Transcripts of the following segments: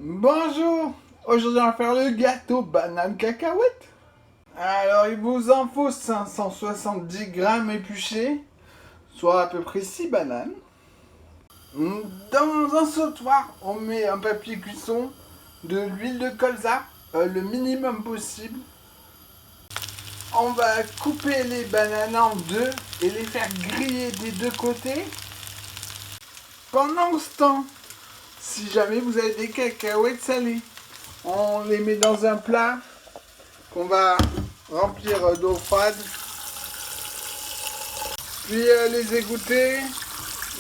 Bonjour, aujourd'hui on va faire le gâteau banane cacahuète. Alors il vous en faut 570 grammes épluchés, soit à peu près 6 bananes. Dans un sautoir, on met un papier cuisson, de l'huile de colza, le minimum possible. On va couper les bananes en deux et les faire griller des deux côtés. Pendant ce temps, si jamais vous avez des cacahuètes salées, on les met dans un plat qu'on va remplir d'eau froide, puis les égoutter,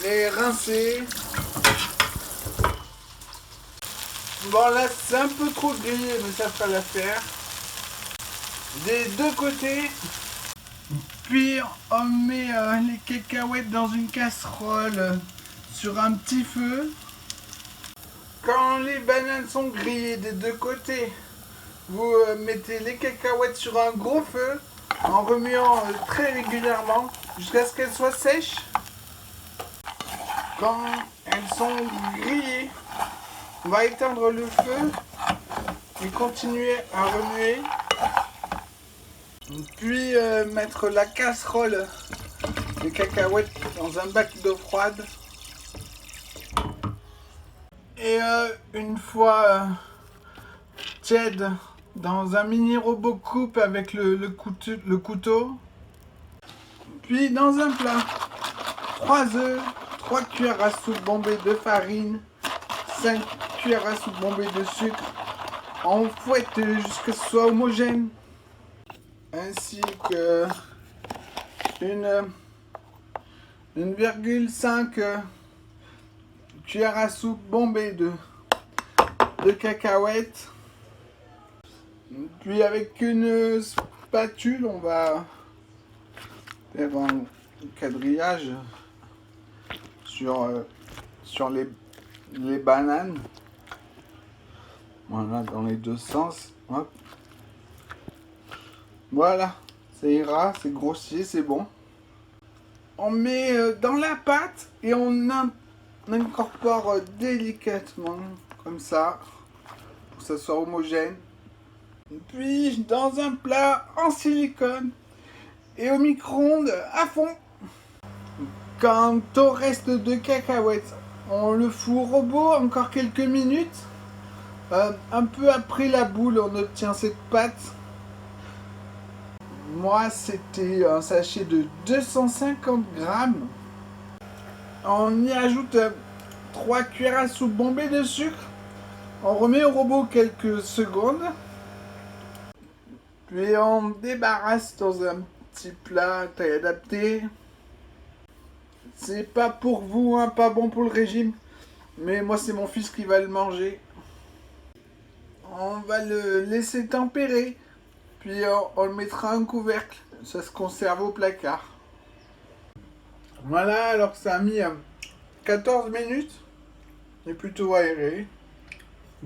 les rincer. Bon là c'est un peu trop grillé mais ça fera l'affaire. Des deux côtés. Puis on met les cacahuètes dans une casserole sur un petit feu. Quand les bananes sont grillées des deux côtés, vous mettez les cacahuètes sur un gros feu en remuant très régulièrement jusqu'à ce qu'elles soient sèches. Quand elles sont grillées, on va éteindre le feu et continuer à remuer. Puis mettre la casserole des cacahuètes dans un bac d'eau froide. Et une fois tiède, dans un mini robot coupe avec le couteau. Puis dans un plat, 3 œufs, 3 cuillères à soupe bombées de farine, 5 cuillères à soupe bombées de sucre. On fouette jusqu'à ce que ce soit homogène. Ainsi que 1,5 cuillère à soupe bombée de cacahuètes. Puis avec une spatule, on va faire un quadrillage sur les bananes. Voilà, dans les deux sens. Hop. Voilà, ça ira, c'est grossier, c'est bon. On met dans la pâte et on incorpore délicatement, comme ça, pour que ça soit homogène. Puis dans un plat en silicone et au micro-ondes à fond. Quant au reste de cacahuètes, on le fout au robot encore quelques minutes. Un peu après la boule, on obtient cette pâte. Moi, c'était un sachet de 250 grammes. On y ajoute 3 cuillères à soupe bombées de sucre. On remet au robot quelques secondes. Puis on débarrasse dans un petit plat taille adaptée. C'est pas pour vous, hein, pas bon pour le régime. Mais moi, c'est mon fils qui va le manger. On va le laisser tempérer. Puis on le mettra en couvercle. Ça se conserve au placard. Voilà, alors ça a mis 14 minutes. Il est plutôt aéré.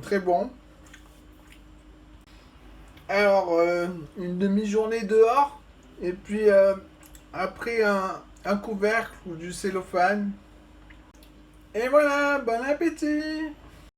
Très bon. Alors, une demi-journée dehors. Et puis après un couvercle ou du cellophane. Et voilà, bon appétit!